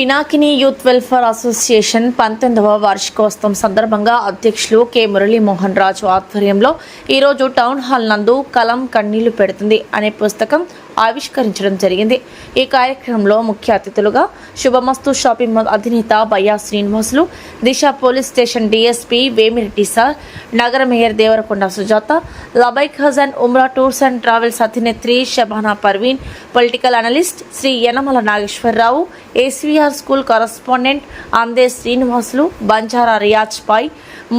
Pinakini youth welfare association 19వ వార్షికోత్సవం సందర్భంగా అధ్యక్షులు కె మురళీమోహన్ రాజు ఆధ్వర్యంలో ఈరోజు టౌన్ హాల్ నందు కలం కన్నీళ్లు పెడుతుంది అనే పుస్తకం ఆవిష్కరించడం జరిగింది. ఈ కార్యక్రమంలో ముఖ్య అతిథులుగా శుభమస్తు షాపింగ్ మాల్ అధినేత Bayya Srinivasulu, Disha police station DSP Vemireddy sir, నగర మేయర్ దేవరకొండ సుజాత, లబైక్ హజన్ ఉమ్రా టూర్స్ అండ్ ట్రావెల్స్ అధినేత్రి Shabana Parveen, political analyst Shri Yanamala Nageswararao, ACR school correspondent Ande Srinivasulu, Banjara Riyaz పాయ్,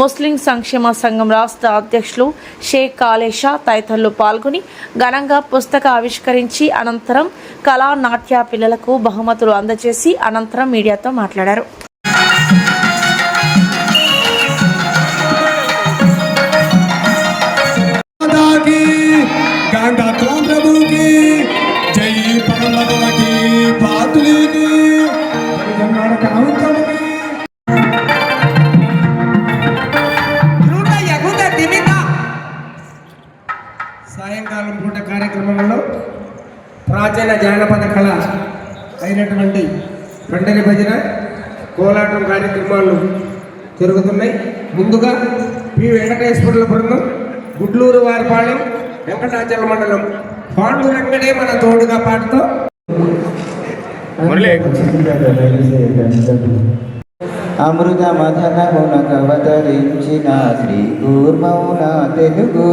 ముస్లిం సంక్షేమ సంఘం రాష్ట్ర అధ్యక్షులు షేక్ కాలేషా తదితరులు పాల్గొని ఘనంగా పుస్తక ఆవిష్కరించి అనంతరం కళా నాట్య పిల్లలకు బహుమతులు అందజేసి అనంతరం మీడియాతో మాట్లాడారు. సాయంకాలం పూట కార్యక్రమంలో ప్రాచీన జానపద కళ అయినటువంటి పండరి భజన, కోలాటం కార్యక్రమాలు జరుగుతున్నాయి. ముందుగా పి వెంకటేశ్వర్ల బృందం, గుడ్లూరు వారిపాళెం, వెంకటాచల మండలం పాండురంగడే మన తోడుగా పాటతో అమృత మథనమున కవతరించిన శ్రీ కూర్మౌన తెలుగు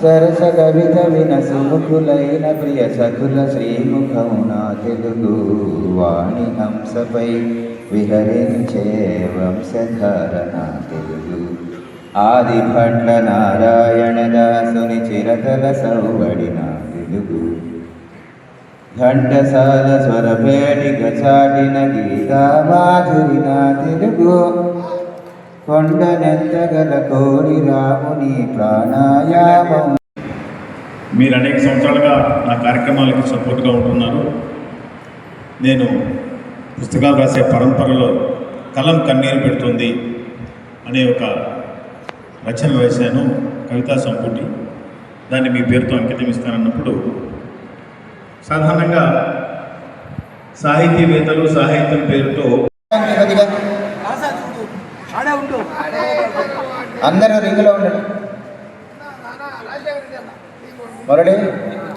సరస కవిత విన సుముఖులైన ప్రియ సకుల శ్రీముఖమున తెలుగు వాణి హంసపై విహరించే వంశధారణ తెలుగు ఆది భట్ల నారాయణ దాసుని చిరతల సౌవడిన తెలుగు ఘంటసాల స్వరపేటిక చాటిన గీతా మాధురిన తెలుగు కొండనెత్తగల కోడి రాముని ప్రాణాయామం. మీరు అనేక సంవత్సరాలుగా నా కార్యక్రమాలకి సపోర్ట్గా ఉంటున్నారు. నేను పుస్తకాలు రాసే పరంపరలో కలం కన్నీరు పెడుతుంది అనే ఒక రచన వేశాను, కవితా సంపుటి. దాన్ని మీ పేరుతో అంకితం ఇస్తానన్నప్పుడు సాధారణంగా సాహితీవేత్తలు సాహిత్యం పేరుతో అందరూ రింగులో ఉండడం మురళి,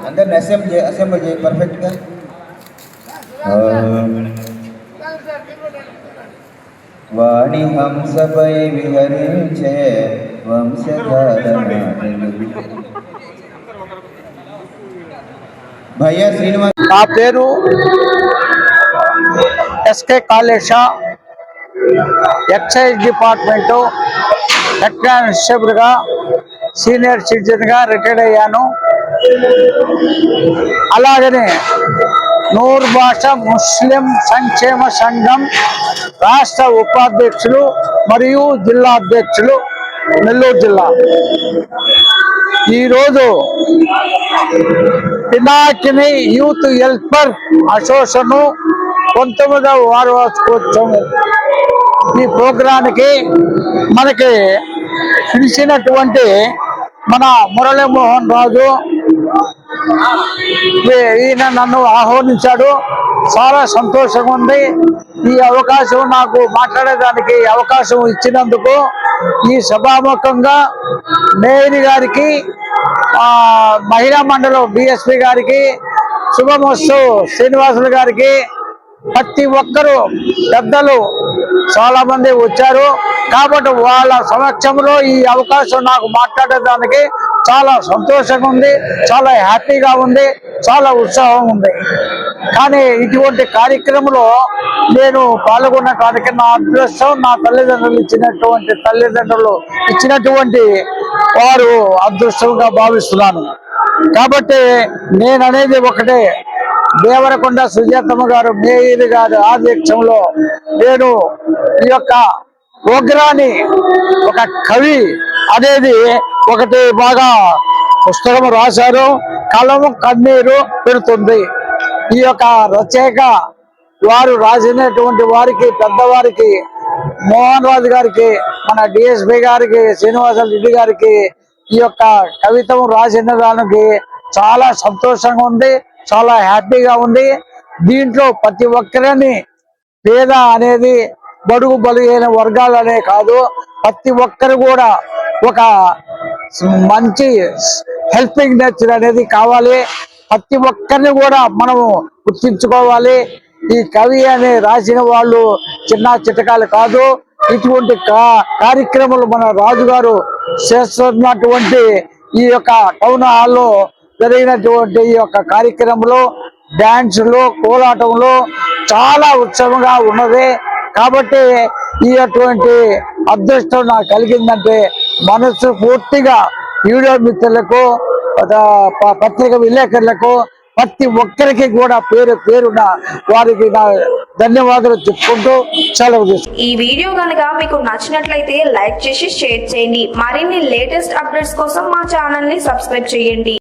అందరిని అసెంబ్లీ చేయి పర్ఫెక్ట్గా. వాణి హంసపై విహరించే వంశధారణ తెలుగు. భయ్యా శ్రీనివాస్. నా పేరు SK Kalesha, excise department head కానిస్టేబుల్గా సీనియర్ సిటిజన్గా రిటైర్డ్ అయ్యాను. అలాగనే నూర్ భాష ముస్లిం సంక్షేమ సంఘం రాష్ట్ర ఉపాధ్యక్షులు మరియు జిల్లా అధ్యక్షులు నెల్లూరు జిల్లా. ఈరోజు పినాకిని యూత్ వెల్ఫేర్ అసోసియేషన్ 19వ వార్షికోత్సవం ఈ ప్రోగ్రాంకి మనకి పిలిచినటువంటి మన మురళీమోహన్ రాజు ఈయన నన్ను ఆహ్వానించాడు. చాలా సంతోషంగా ఉంది. ఈ అవకాశం నాకు మాట్లాడేదానికి అవకాశం ఇచ్చినందుకు ఈ సభాముఖంగా మేయర్ గారికి, మహిళా మండలం డిఎస్పీ గారికి, శుభమస్తు శ్రీనివాసులు గారికి, ప్రతి ఒక్కరూ పెద్దలు చాలా మంది వచ్చారు కాబట్టి వాళ్ళ సమక్షంలో ఈ అవకాశం నాకు మాట్లాడేదానికి చాలా సంతోషంగా ఉంది, చాలా హ్యాపీగా ఉంది, చాలా ఉత్సాహం ఉంది. కానీ ఇటువంటి కార్యక్రమంలో నేను పాల్గొన్న కార్యక్రమం నా అదృష్టం. నా తల్లిదండ్రులు ఇచ్చినటువంటి వారు అదృష్టంగా భావిస్తున్నాను. కాబట్టి నేను అనేది ఒకటే, దేవరకొండ సుజాతమ్మ గారు మేయర్ గారి ఆధ్యక్షంలో నేను ఈ యొక్క ప్రోగ్రాన్ని ఒక కవి అనేది ఒకటి బాగా పుస్తకం రాశారు. కలము కన్నీరు పెడుతుంది. ఈ యొక్క రచయిక వారు రాసినటువంటి వారికి, పెద్దవారికి, మోహన్ రాజు గారికి, మన డిఎస్పీ గారికి, శ్రీనివాస రెడ్డి గారికి ఈ యొక్క కవితను రాసిన దానికి చాలా సంతోషంగా ఉంది, చాలా హ్యాపీగా ఉంది. దీంట్లో ప్రతి ఒక్కరిని పేద అనేది బడుగు బలహీన వర్గాలనే కాదు, ప్రతి ఒక్కరు కూడా ఒక మంచి హెల్పింగ్ నేచర్ అనేది కావాలి. ప్రతి ఒక్కరిని కూడా మనము గుర్తించుకోవాలి. ఈ కవి అనే రాసిన వాళ్ళు చిన్న చిటకాలు కాదు. ఇటువంటి కార్యక్రమాలు మన రాజుగారు చేస్తున్నటువంటి ఈ యొక్క టౌన్ హాల్లో జరిగినటువంటి ఈ యొక్క కార్యక్రమంలో డాన్సులు, కోలాటంలో చాలా ఉత్సవంగా ఉన్నది. కాబట్టి ఈ అటువంటి అదృష్టం నాకు కలిగిందంటే మనసు పూర్తిగా వీడియో మిత్రులకు, పత్రిక విలేకరులకు, ప్రతి ఒక్కరికి కూడా పేరు పేరున వారికి నా ధన్యవాదాలు చెప్పుకుంటూ సెలవు తీసుకుంటాను. ఈ వీడియో కనుక మీకు నచ్చినట్లయితే లైక్ చేసి షేర్ చేయండి. మరిన్ని లేటెస్ట్ అప్డేట్స్ కోసం మా ఛానల్ ని సబ్స్క్రైబ్ చేయండి.